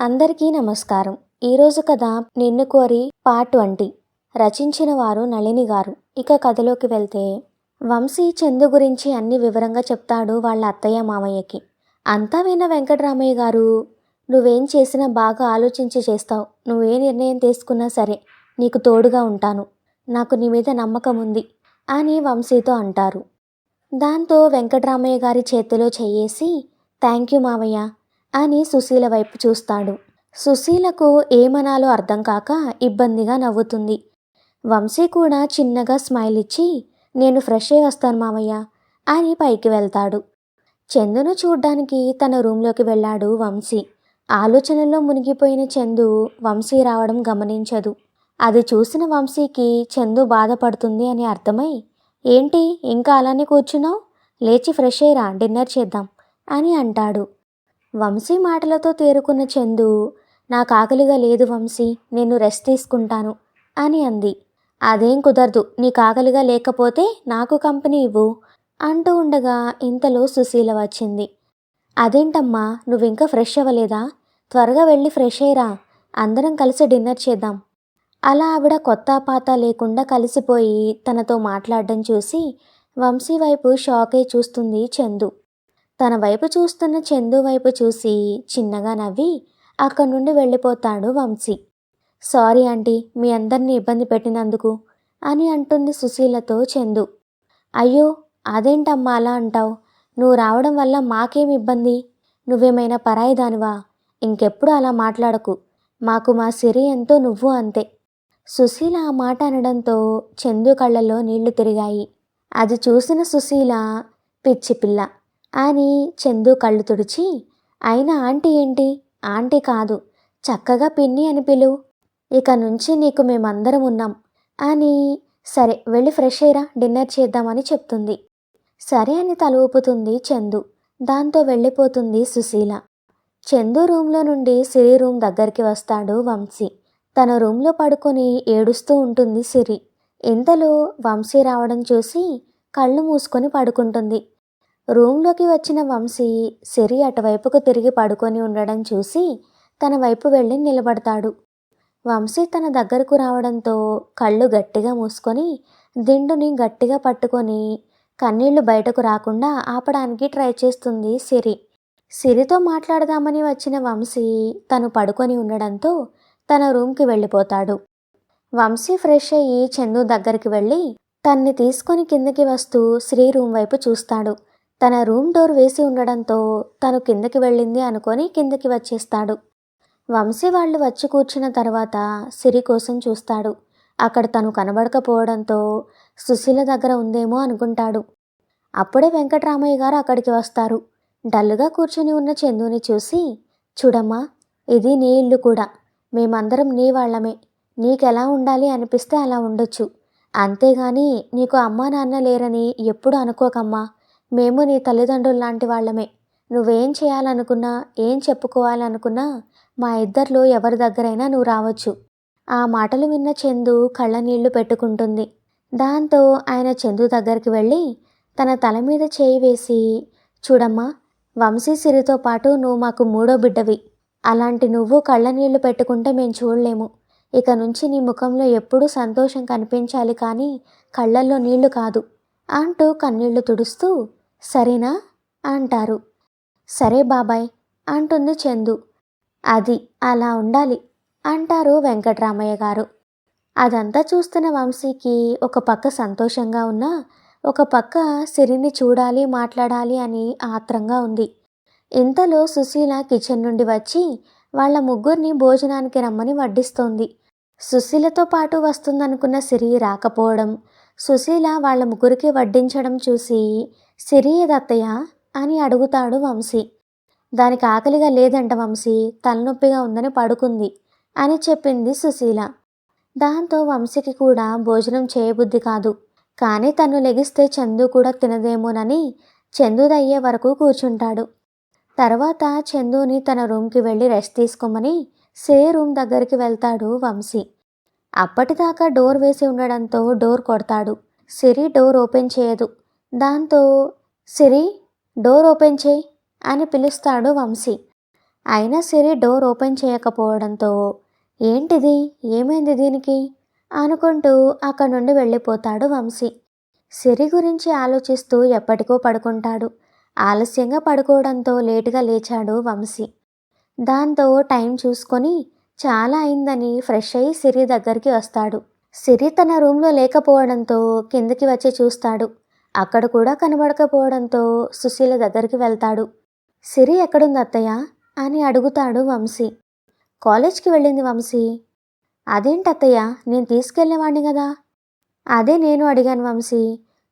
అందరికీ నమస్కారం. ఈరోజు కథ నిన్ను కోరి పార్ట్ 20. రచించిన వారు నళిని గారు. ఇక కథలోకి వెళ్తే, వంశీ చందు గురించి అన్ని వివరంగా చెప్తాడు వాళ్ళ అత్తయ్య మామయ్యకి. అంతా విన్న వెంకటరామయ్య గారు, నువ్వేం చేసినా బాగా ఆలోచించి చేస్తావు. నువ్వే నిర్ణయం తీసుకున్నా సరే నీకు తోడుగా ఉంటాను. నాకు నీ మీద నమ్మకం ఉంది అని వంశీతో అంటారు. దాంతో వెంకటరామయ్య గారి చేతిలో చెయ్యేసి, థ్యాంక్ యూ మావయ్య అని సుశీల వైపు చూస్తాడు. సుశీలకు ఏమనాలో అర్థం కాక ఇబ్బందిగా నవ్వుతుంది. వంశీ కూడా చిన్నగా స్మైల్ ఇచ్చి, నేను ఫ్రెష్ అయి వస్తాను మామయ్య అని పైకి వెళ్తాడు. చందును చూడ్డానికి తన రూంలోకి వెళ్ళాడు వంశీ. ఆలోచనల్లో మునిగిపోయిన చందు వంశీ రావడం గమనించదు. అది చూసిన వంశీకి చందు బాధపడుతుంది అని అర్థమై, ఏంటి ఇంకా అలానే కూర్చున్నావు, లేచి ఫ్రెష్ అయ్యిరా, డిన్నర్ చేద్దాం అని అంటాడు. వంశీ మాటలతో తేరుకున్న చందు, నాకు ఆకలిగా లేదు వంశీ, నేను రెస్ట్ తీసుకుంటాను అని అంది. అదేం కుదరదు, నీకు ఆకలిగా లేకపోతే నాకు కంపెనీ ఇవ్వు అంటూ ఉండగా ఇంతలో సుశీల వచ్చింది. అదేంటమ్మా, నువ్వింకా ఫ్రెష్ అవ్వలేదా? త్వరగా వెళ్ళి ఫ్రెష్ అయ్యిరా, అందరం కలిసి డిన్నర్ చేద్దాం. అలా ఆవిడ కొత్త పాత లేకుండా కలిసిపోయి తనతో మాట్లాడడం చూసి వంశీ వైపు షాక్ అయి చూస్తుంది చందు. తన వైపు చూస్తున్న చందు వైపు చూసి చిన్నగా నవ్వి అక్కడి నుండి వెళ్ళిపోతాడు వంశీ. సారీ ఆంటీ, మీ అందరినీ ఇబ్బంది పెట్టినందుకు అని అంటుంది సుశీలతో చందు. అయ్యో, అదేంటమ్మా అలా అంటావు? నువ్వు రావడం వల్ల మాకేం ఇబ్బంది? నువ్వేమైనా పరాయి దానివా? ఇంకెప్పుడు అలా మాట్లాడకు. మాకు మా సిరి ఎంతో, నువ్వు అంతే. సుశీల ఆ మాట అనడంతో చందు కళ్ళల్లో నీళ్లు తిరిగాయి. అది చూసిన సుశీల, పిచ్చి పిల్ల అని చందు కళ్ళు తుడిచి, అయినా ఆంటీ ఏంటి, ఆంటీ కాదు, చక్కగా పిన్ని అని పిలువు. ఇక నుంచి నీకు మేమందరం ఉన్నాం అని. సరే వెళ్ళి ఫ్రెష్ అయ్యిరా, డిన్నర్ చేద్దామని చెప్తుంది. సరే అని తల ఊపుతుంది చందు. దాంతో వెళ్ళిపోతుంది సుశీల. చందు రూంలో నుండి సిరి రూమ్ దగ్గరికి వస్తాడు వంశీ. తన రూంలో పడుకొని ఏడుస్తూ ఉంటుంది సిరి. ఇంతలో వంశీ రావడం చూసి కళ్ళు మూసుకొని పడుకుంటుంది. రూంలోకి వచ్చిన వంశీ సిరి అటువైపుకు తిరిగి పడుకొని ఉండడం చూసి తన వైపు వెళ్ళి నిలబడతాడు. వంశీ తన దగ్గరకు రావడంతో కళ్ళు గట్టిగా మూసుకొని దిండుని గట్టిగా పట్టుకొని కన్నీళ్లు బయటకు రాకుండా ఆపడానికి ట్రై చేస్తుంది సిరి. సిరితో మాట్లాడదామని వచ్చిన వంశీ తను పడుకొని ఉండడంతో తన రూమ్కి వెళ్ళిపోతాడు. వంశీ ఫ్రెష్ అయ్యి చందు దగ్గరికి వెళ్ళి తన్ని తీసుకొని కిందకి వస్తూ శ్రీ రూమ్ వైపు చూస్తాడు. తన రూమ్ డోర్ వేసి ఉండడంతో తను కిందకి వెళ్ళింది అనుకొని కిందకి వచ్చేస్తాడు. వంశీ వాళ్ళు వచ్చి కూర్చున్న తర్వాత సిరి కోసం చూస్తాడు. అక్కడ తను కనబడకపోవడంతో సుశీల దగ్గర ఉందేమో అనుకుంటాడు. అప్పుడే వెంకటరామయ్య గారు అక్కడికి వస్తారు. డల్లుగా కూర్చుని ఉన్న చందుని చూసి, చూడమ్మా, ఇది నీ ఇల్లు కూడా, మేమందరం నీ వాళ్ళమే. నీకెలా ఉండాలి అనిపిస్తే అలా ఉండొచ్చు. అంతేగాని నీకు అమ్మా నాన్న లేరని ఎప్పుడు అనుకోకమ్మా. మేము నీ తల్లిదండ్రులు లాంటి వాళ్ళమే. నువ్వేం చేయాలనుకున్నా, ఏం చెప్పుకోవాలనుకున్నా మా ఇద్దరిలో ఎవరి దగ్గరైనా నువ్వు రావచ్చు. ఆ మాటలు విన్న చందు కళ్ళనీళ్లు పెట్టుకుంటుంది. దాంతో ఆయన చందు దగ్గరికి వెళ్ళి తన తల మీద చేయి వేసి, చూడమ్మా, వంశీ సిరితో పాటు నువ్వు మాకు మూడో బిడ్డవి. అలాంటి నువ్వు కళ్ళనీళ్లు పెట్టుకుంటే మేము చూడలేము. ఇక నుంచి నీ ముఖంలో ఎప్పుడూ సంతోషం కనిపించాలి, కానీ కళ్ళల్లో నీళ్లు కాదు అంటూ కన్నీళ్లు తుడుస్తూ, సరేనా అంటారు. సరే బాబాయ్ అంటుంది చందు. అది అలా ఉండాలి అంటారు వెంకటరామయ్య గారు. అదంతా చూస్తున్న వంశీకి ఒక పక్క సంతోషంగా ఉన్నా ఒక పక్క సిరిని చూడాలి, మాట్లాడాలి అని ఆత్రంగా ఉంది. ఇంతలో సుశీల కిచెన్ నుండి వచ్చి వాళ్ళ ముగ్గురిని భోజనానికి రమ్మని వడ్డిస్తోంది. సుశీలతో పాటు వస్తుందనుకున్న సిరి రాకపోవడం, సుశీల వాళ్ళ ముగ్గురికి వడ్డించడం చూసి, సిరి ఏదత్తయ్య అని అడుగుతాడు వంశీ. దానికి ఆకలిగా లేదంట వంశీ, తలనొప్పిగా ఉందని పడుకుంది అని చెప్పింది సుశీల. దాంతో వంశీకి కూడా భోజనం చేయబుద్ధి కాదు. కానీ తను లెగిస్తే చందు కూడా తినదేమోనని చందుదయ్యే వరకు కూర్చుంటాడు. తర్వాత చందుని తన రూమ్కి వెళ్ళి రెస్ట్ తీసుకోమని సిరి రూమ్ దగ్గరికి వెళ్తాడు వంశీ. అప్పటిదాకా డోర్ వేసి ఉండడంతో డోర్ కొడతాడు. సిరి డోర్ ఓపెన్ చేయదు. దాంతో, సిరి, డోర్ ఓపెన్ చేయి అని పిలుస్తాడు వంశీ. అయినా సిరి డోర్ ఓపెన్ చేయకపోవడంతో ఏంటిది, ఏమైంది దీనికి అనుకుంటూ అక్కడి నుండి వెళ్ళిపోతాడు వంశీ. సిరి గురించి ఆలోచిస్తూ ఎప్పటికో పడుకుంటాడు. ఆలస్యంగా పడుకోవడంతో లేటుగా లేచాడు వంశీ. దాంతో టైం చూసుకొని చాలా అయిందని ఫ్రెష్ అయ్యి సిరి దగ్గరికి వస్తాడు. సిరి తన రూమ్లో లేకపోవడంతో కిందకి వచ్చి చూస్తాడు. అక్కడ కూడా కనబడకపోవడంతో సుశీల దగ్గరికి వెళ్తాడు. సిరి ఎక్కడుంది అత్తయ్య అని అడుగుతాడు వంశీ. కాలేజ్కి వెళ్ళింది వంశీ. అదేంటత్తయ్య, నేను తీసుకెళ్ళేవాడిని కదా. అదే నేను అడిగాను వంశీ.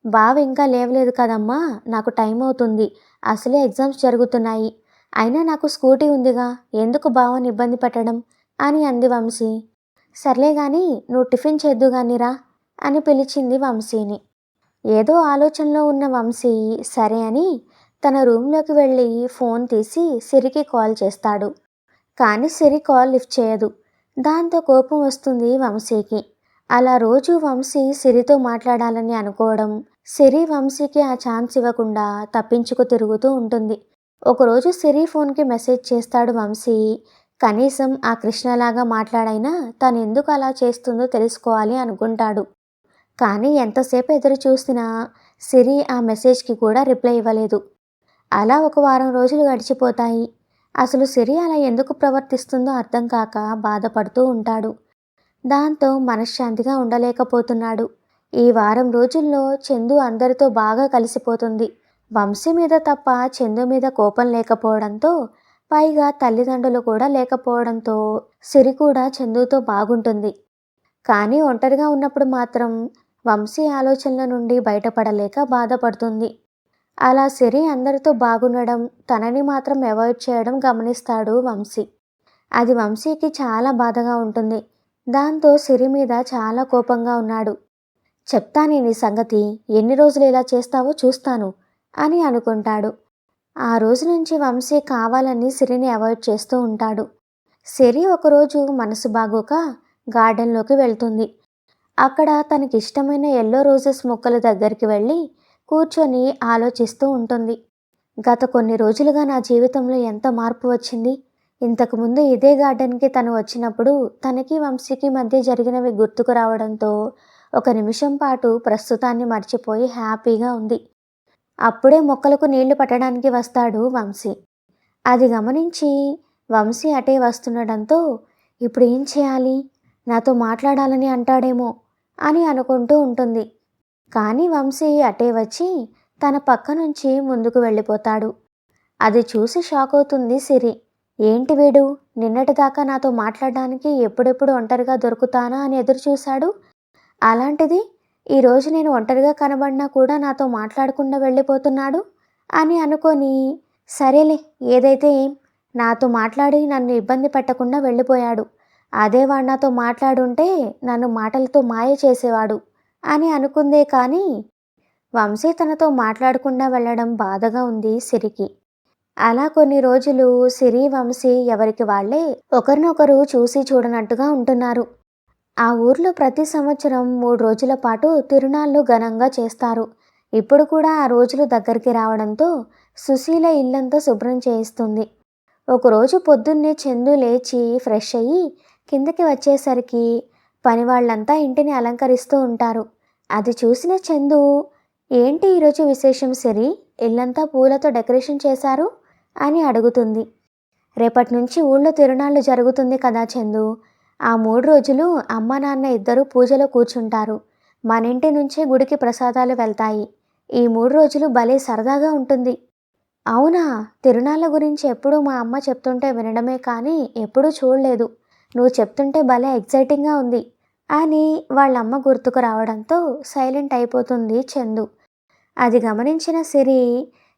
బావ ఇంకా లేవలేదు కదమ్మా, నాకు టైం అవుతుంది, అసలే ఎగ్జామ్స్ జరుగుతున్నాయి, అయినా నాకు స్కూటీ ఉందిగా, ఎందుకు బావని ఇబ్బంది పెట్టడం అని అంది వంశీ. సర్లే గాని నువ్వు టిఫిన్ చేద్దు గానిరా అని పిలిచింది వంశీని. ఏదో ఆలోచనలో ఉన్న వంశీ సరే అని తన రూమ్లోకి వెళ్ళి ఫోన్ తీసి సిరికి కాల్ చేస్తాడు. కానీ సిరి కాల్ లిఫ్ట్ చేయదు. దాంతో కోపం వస్తుంది వంశీకి. అలా రోజు వంశీ సిరితో మాట్లాడాలని అనుకోవడం, సిరి వంశీకి ఆ ఛాన్స్ ఇవ్వకుండా తప్పించుకు తిరుగుతూ ఉంటుంది. ఒకరోజు సిరి ఫోన్కి మెసేజ్ చేస్తాడు వంశీ. కనీసం ఆ కృష్ణలాగా మాట్లాడైనా తను ఎందుకు అలా చేస్తుందో తెలుసుకోవాలి అనుకుంటాడు. కానీ ఎంతసేపు ఎదురు చూసినా సిరి ఆ మెసేజ్కి కూడా రిప్లై ఇవ్వలేదు. అలా ఒక వారం రోజులు గడిచిపోతాయి. అసలు సిరి అలా ఎందుకు ప్రవర్తిస్తుందో అర్థం కాక బాధపడుతూ ఉంటాడు. దాంతో మనశ్శాంతిగా ఉండలేకపోతున్నాడు. ఈ వారం రోజుల్లో చందు అందరితో బాగా కలిసిపోతుంది. వంశీ మీద తప్ప చందు మీద కోపం లేకపోవడంతో, పైగా తల్లిదండ్రులు కూడా లేకపోవడంతో సిరి కూడా చందుతో బాగుంటుంది. కానీ ఒంటరిగా ఉన్నప్పుడు మాత్రం వంశీ ఆలోచనల నుండి బయటపడలేక బాధపడుతుంది. అలా సిరి అందరితో బాగుండడం, తనని మాత్రం అవాయిడ్ చేయడం గమనిస్తాడు వంశీ. అది వంశీకి చాలా బాధగా ఉంటుంది. దాంతో సిరి మీద చాలా కోపంగా ఉన్నాడు. చెప్తానే నీ సంగతి, ఎన్ని రోజులు ఇలా చేస్తావో చూస్తాను అని అనుకుంటాడు. ఆ రోజు నుంచి వంశీ కావాలని సిరిని అవాయిడ్ చేస్తూ ఉంటాడు. సిరి ఒకరోజు మనసు బాగోక గార్డెన్లోకి వెళ్తుంది. అక్కడ తనకిష్టమైన ఎల్లో రోజెస్ మొక్కల దగ్గరికి వెళ్ళి కూర్చొని ఆలోచిస్తూ ఉంటుంది. గత కొన్ని రోజులుగా నా జీవితంలో ఎంత మార్పు వచ్చింది. ఇంతకుముందు ఇదే గార్డెన్కి తను వచ్చినప్పుడు తనకి వంశీకి మధ్య జరిగినవి గుర్తుకు రావడంతో ఒక నిమిషం పాటు ప్రస్తుతాన్ని మర్చిపోయి హ్యాపీగా ఉంది. అప్పుడే మొక్కలకు నీళ్లు పట్టడానికి వస్తాడు వంశీ. అది గమనించి వంశీ అటే వస్తుండడంతో ఇప్పుడు ఏం చేయాలి, నాతో మాట్లాడాలని అంటాడేమో అని అనుకుంటూ ఉంటుంది. కానీ వంశీ అటే వచ్చి తన పక్క నుంచి ముందుకు వెళ్ళిపోతాడు. అది చూసి షాక్ అవుతుంది సిరి. ఏంటి వీడు, నిన్నటిదాకా నాతో మాట్లాడడానికి ఎప్పుడెప్పుడు ఒంటరిగా దొరుకుతానా అని ఎదురు చూశాడు. అలాంటిది ఈరోజు నేను ఒంటరిగా కనబడినా కూడా నాతో మాట్లాడకుండా వెళ్ళిపోతున్నాడు అని అనుకొని, సరేలే ఏదైతే ఏం, నాతో మాట్లాడి నన్ను ఇబ్బంది పెట్టకుండా వెళ్ళిపోయాడు. అదే వాడు నాతో మాట్లాడుంటే నన్ను మాటలతో మాయ చేసేవాడు అని అనుకుందే. కానీ వంశీ తనతో మాట్లాడకుండా వెళ్ళడం బాధగా ఉంది సిరికి. అలా కొన్ని రోజులు సిరి వంశీ ఎవరికి వాళ్ళే ఒకరినొకరు చూసి చూడనట్టుగా ఉంటున్నారు. ఆ ఊర్లో ప్రతి సంవత్సరం 3 రోజుల పాటు తిరునాళ్ళు ఘనంగా చేస్తారు. ఇప్పుడు కూడా ఆ రోజులు దగ్గరికి రావడంతో సుశీల ఇల్లంతా శుభ్రం చేయిస్తుంది. ఒకరోజు పొద్దున్నే చందు లేచి ఫ్రెష్ అయ్యి కిందకి వచ్చేసరికి పనివాళ్ళంతా ఇంటిని అలంకరిస్తూ ఉంటారు. అది చూసిన చందు, ఏంటి ఈరోజు విశేషం సిరి, ఇల్లంతా పూలతో డెకరేషన్ చేశారు అని అడుగుతుంది. రేపటి నుంచి ఊళ్ళో తిరునాళ్ళు జరుగుతుంది కదా చందు, ఆ 3 రోజులు అమ్మ నాన్న ఇద్దరు పూజలో కూర్చుంటారు. మన ఇంటి నుంచే గుడికి ప్రసాదాలు వెళ్తాయి. ఈ 3 రోజులు భలే సరదాగా ఉంటుంది. అవునా, తిరునాళ్ళ గురించి ఎప్పుడూ మా అమ్మ చెప్తుంటే వినడమే కానీ ఎప్పుడూ చూడలేదు. నువ్వు చెప్తుంటే భలే ఎక్సైటింగ్గా ఉంది అని వాళ్ళమ్మ గుర్తుకు రావడంతో సైలెంట్ అయిపోతుంది చందు. అది గమనించిన సిరి,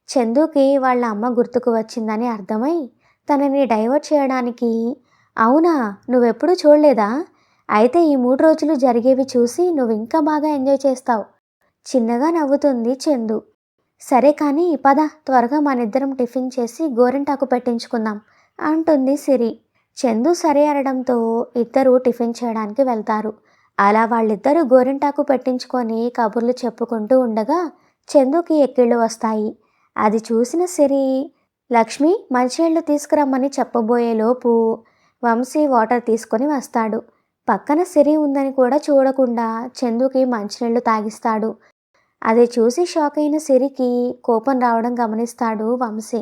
చందుకి వాళ్ళ అమ్మ గుర్తుకు వచ్చిందని అర్థమై తనని డైవర్ట్ చేయడానికి, అవునా నువ్వెప్పుడూ చూడలేదా, అయితే ఈ 3 రోజులు జరిగేవి చూసి నువ్వు ఇంకా బాగా ఎంజాయ్ చేస్తావు చిన్నగా నవ్వుతుంది చందు. సరే కానీ పద, త్వరగా మనిద్దరం టిఫిన్ చేసి గోరింటాకు పెట్టించుకుందాం అంటుంది సిరి. చందు సరే అనడంతో ఇద్దరు టిఫిన్ చేయడానికి వెళ్తారు. అలా వాళ్ళిద్దరూ గోరింటాకు పెట్టించుకొని కబుర్లు చెప్పుకుంటూ ఉండగా చందుకి ఎక్కిళ్ళు వస్తాయి. అది చూసిన సిరి, లక్ష్మి మంచినీళ్ళు తీసుకురమ్మని చెప్పబోయేలోపు వంశీ వాటర్ తీసుకొని వస్తాడు. పక్కన సిరి ఉందని కూడా చూడకుండా చందుకి మంచినీళ్ళు తాగిస్తాడు. అది చూసి షాక్ అయిన సిరికి కోపం రావడం గమనిస్తాడు వంశీ.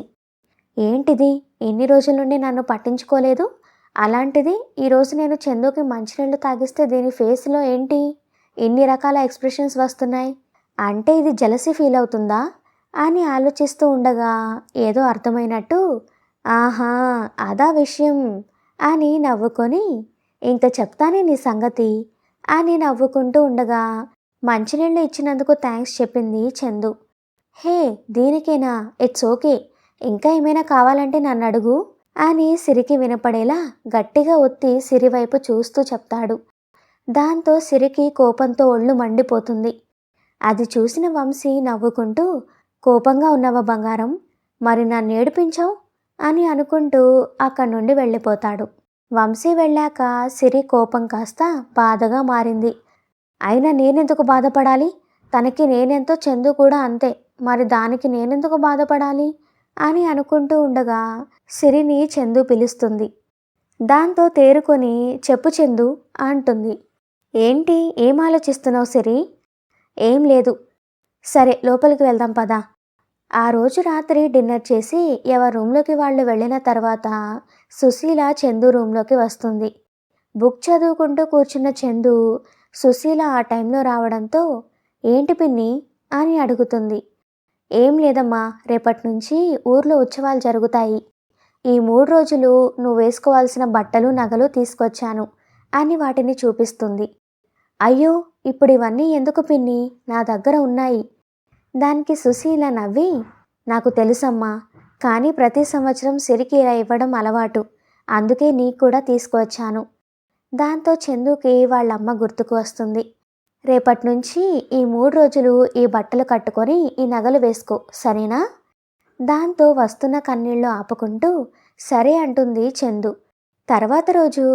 ఏంటిది, ఎన్ని రోజుల నుండి నన్ను పట్టించుకోలేదు, అలాంటిది ఈరోజు నేను చందుకి మంచినీళ్ళు తాగిస్తే దీని ఫేస్లో ఏంటి ఇన్ని రకాల ఎక్స్ప్రెషన్స్ వస్తున్నాయి, అంటే ఇది జెలసీ ఫీల్ అవుతుందా అని ఆలోచిస్తూ ఉండగా ఏదో అర్థమైనట్టు ఆహా అదా విషయం అని నవ్వుకొని ఇంక చెప్తానే నీ సంగతి అని నవ్వుకుంటూ ఉండగా మంచినీళ్ళు ఇచ్చినందుకు థ్యాంక్స్ చెప్పింది చందు. హే దీనికేనా, ఇట్స్ ఓకే, ఇంకా ఏమైనా కావాలంటే నన్ను అడుగు అని సిరికి వినపడేలా గట్టిగా ఒత్తి సిరి వైపు చూస్తూ చెప్తాడు. దాంతో సిరికి కోపంతో ఒళ్ళు మండిపోతుంది. అది చూసిన వంశీ నవ్వుకుంటూ కోపంగా ఉన్నావా బంగారం, మరి నన్ను ఏడిపించావు అని అనుకుంటూ అక్కడి నుండి వెళ్ళిపోతాడు. వంశీ వెళ్ళాక సిరి కోపం కాస్త బాధగా మారింది. అయినా నేనెందుకు బాధపడాలి, తనకి నేనెంతో చందు కూడా అంతే, మరి దానికి నేనెందుకు బాధపడాలి అని అనుకుంటూ ఉండగా సిరిని చందు పిలుస్తుంది. దాంతో తేరుకొని చెప్పు చందు అంటుంది. ఏంటి, ఏం ఆలోచిస్తున్నావు సిరి? ఏం లేదు. సరే లోపలికి వెళ్దాం పదా. ఆ రోజు రాత్రి డిన్నర్ చేసి ఎవరి రూమ్లోకి వాళ్ళు వెళ్ళిన తర్వాత సుశీల చందు రూమ్లోకి వస్తుంది. బుక్ చదువుకుంటూ కూర్చున్న చందు సుశీల ఆ టైంలో రావడంతో ఏంటి పిన్ని అని అడుగుతుంది. ఏం లేదమ్మా, రేపటి నుంచి ఊర్లో ఉత్సవాలు జరుగుతాయి, ఈ 3 రోజులు నువ్వు వేసుకోవాల్సిన బట్టలు నగలు తీసుకొచ్చాను అని వాటిని చూపిస్తుంది. అయ్యో ఇప్పుడు ఇవన్నీ ఎందుకు పిన్ని, నా దగ్గర ఉన్నాయి. దానికి సుశీల నవ్వి నాకు తెలుసమ్మా, కానీ ప్రతి సంవత్సరం సిరికి ఇలా ఇవ్వడం అలవాటు, అందుకే నీకు కూడా తీసుకువచ్చాను. దాంతో చందుకి వాళ్ళమ్మ గుర్తుకు వస్తుంది. రేపటి నుంచి ఈ 3 రోజులు ఈ బట్టలు కట్టుకొని ఈ నగలు వేసుకో సరేనా? దాంతో వస్తున్న కన్నీళ్లు ఆపుకుంటూ సరే అంటుంది చందు. తర్వాత రోజు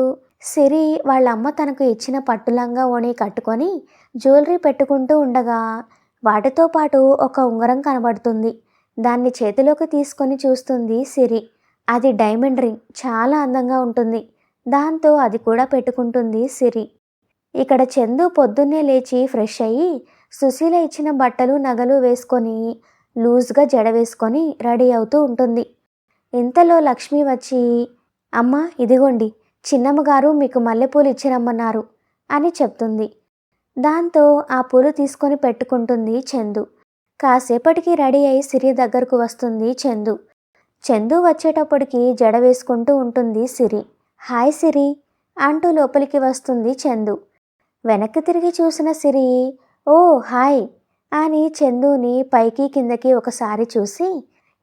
సిరి వాళ్ళమ్మ తనకు ఇచ్చిన పట్టులంగా ఓణి కట్టుకొని జ్యువెలరీ పెట్టుకుంటూ ఉండగా వాటితో పాటు ఒక ఉంగరం కనబడుతుంది. దాన్ని చేతిలోకి తీసుకొని చూస్తుంది సిరి. అది డైమండ్ రింగ్, చాలా అందంగా ఉంటుంది. దాంతో అది కూడా పెట్టుకుంటుంది సిరి. ఇక్కడ చందు పొద్దున్నే లేచి ఫ్రెష్ అయ్యి సుశీల ఇచ్చిన బట్టలు నగలు వేసుకొని లూజ్గా జడ వేసుకొని రెడీ అవుతూ ఉంటుంది. ఇంతలో లక్ష్మి వచ్చి అమ్మ ఇదిగోండి, చిన్నమ్మగారు మీకు మల్లెపూలు ఇచ్చిరమ్మన్నారు అని చెప్తుంది. దాంతో ఆ పూలు తీసుకొని పెట్టుకుంటుంది చందు. కాసేపటికి రెడీ అయి సిరి దగ్గరకు వస్తుంది చందు. చందు వచ్చేటప్పటికి జడ వేసుకుంటూ ఉంటుంది సిరి. హాయ్ సిరి అంటూ లోపలికి వస్తుంది చందు. వెనక్కి తిరిగి చూసిన సిరి ఓ హాయ్ అని చందుని పైకి కిందకి ఒకసారి చూసి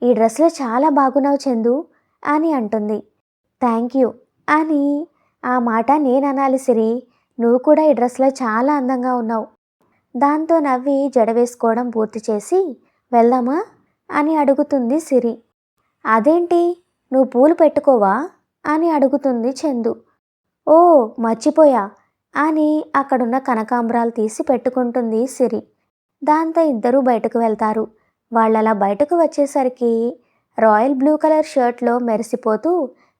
ఈ డ్రెస్లో చాలా బాగున్నావు చందు అని అంటుంది. థ్యాంక్ యూ అని ఆ మాట నేను అనాలి సిరి, నువ్వు కూడా ఈ డ్రెస్లో చాలా అందంగా ఉన్నావు. దాంతో నవ్వి జడ వేసుకోవడం పూర్తి చేసి వెళ్దామా అని అడుగుతుంది సిరి. అదేంటి, నువ్వు పూలు పెట్టుకోవా అని అడుగుతుంది చందు. ఓ మర్చిపోయా అని అక్కడున్న కనకాంబరాలు తీసి పెట్టుకుంటుంది సిరి. దాంతో ఇద్దరూ బయటకు వెళ్తారు. వాళ్ళలా బయటకు వచ్చేసరికి రాయల్ బ్లూ కలర్ షర్ట్లో మెరిసిపోతూ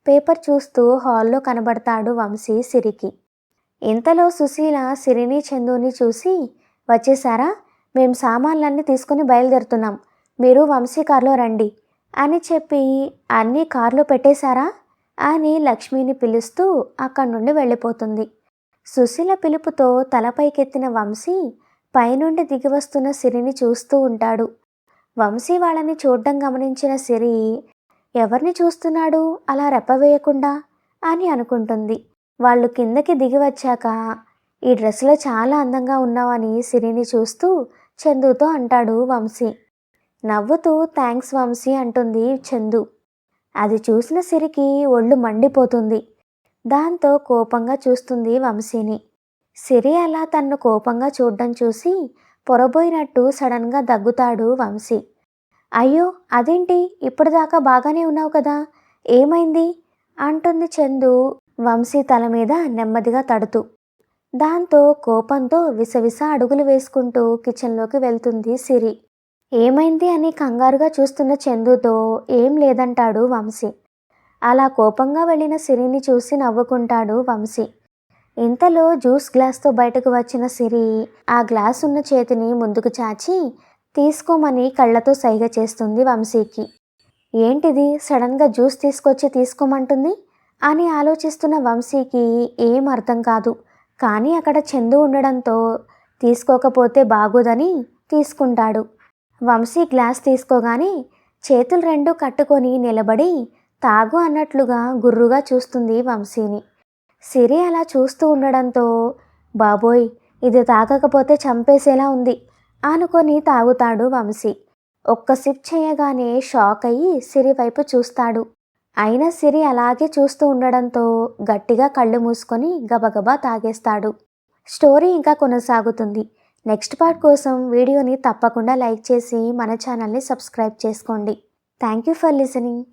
పేపర్ చూస్తూ హాల్లో కనబడతాడు వంశీ సిరికి. ఇంతలో సుశీల సిరిని చందుని చూసి వచ్చేసారా, మేం సామాన్లన్నీ తీసుకుని బయలుదేరుతున్నాం, మీరు వంశీ కార్లో రండి అని చెప్పి అన్నీ కార్లో పెట్టేశారా అని లక్ష్మిని పిలుస్తూ అక్కడి నుండి వెళ్ళిపోతుంది. సుశీల పిలుపుతో తలపైకెత్తిన వంశీ పైనుండి దిగివస్తున్న సిరిని చూస్తూ ఉంటాడు. వంశీ వాళ్ళని చూడ్డం గమనించిన సిరి ఎవరిని చూస్తున్నాడు అలా రెప్పవేయకుండా అని అనుకుంటుంది. వాళ్ళు కిందకి దిగి వచ్చాక ఈ డ్రెస్లో చాలా అందంగా ఉన్నావని సిరిని చూస్తూ చందుతో అంటాడు వంశీ. నవ్వుతూ థ్యాంక్స్ వంశీ అంటుంది చందు. అది చూసిన సిరికి ఒళ్ళు మండిపోతుంది. దాంతో కోపంగా చూస్తుంది వంశీని. సిరి అలా తన్ను కోపంగా చూడ్డం చూసి పొరబోయినట్టు సడన్గా దగ్గుతాడు వంశీ. అయ్యో అదేంటి, ఇప్పటిదాకా బాగానే ఉన్నావు కదా, ఏమైంది అంటుంది చందు వంశీ తల మీద నెమ్మదిగా తడుతూ. దాంతో కోపంతో విసవిస అడుగులు వేసుకుంటూ కిచెన్లోకి వెళ్తుంది సిరి. ఏమైంది అని కంగారుగా చూస్తున్న చందుతో ఏం లేదంటాడు వంశీ. అలా కోపంగా వెళ్ళిన సిరిని చూసి నవ్వుకుంటాడు వంశీ. ఇంతలో జ్యూస్ గ్లాస్తో బయటకు వచ్చిన సిరి ఆ గ్లాస్ ఉన్న చేతిని ముందుకు చాచి తీసుకోమని కళ్ళతో సైగ చేస్తుంది వంశీకి. ఏంటిది సడన్గా జ్యూస్ తీసుకొచ్చి తీసుకోమంటుంది అని ఆలోచిస్తున్న వంశీకి ఏం అర్థం కాదు. కానీ అక్కడ చందు ఉండడంతో తీసుకోకపోతే బాగోదని తీసుకుంటాడు. వంశీ గ్లాస్ తీసుకోగానే చేతులు రెండు కట్టుకొని నిలబడి తాగు అన్నట్లుగా గుర్రుగా చూస్తుంది వంశీని. సిరి అలా చూస్తూ ఉండడంతో బాబోయ్ ఇది తాగకపోతే చంపేసేలా ఉంది అనుకొని తాగుతాడు వంశీ. ఒక్క సిప్ చేయగానే షాక్ అయ్యి సిరి వైపు చూస్తాడు. అయినా సిరి అలాగే చూస్తూ ఉండడంతో గట్టిగా కళ్ళు మూసుకొని గబగబా తాగేస్తాడు. స్టోరీ ఇంకా కొనసాగుతుంది. నెక్స్ట్ పార్ట్ కోసం వీడియోని తప్పకుండా లైక్ చేసి మన ఛానల్ని సబ్స్క్రైబ్ చేసుకోండి. Thank you for listening.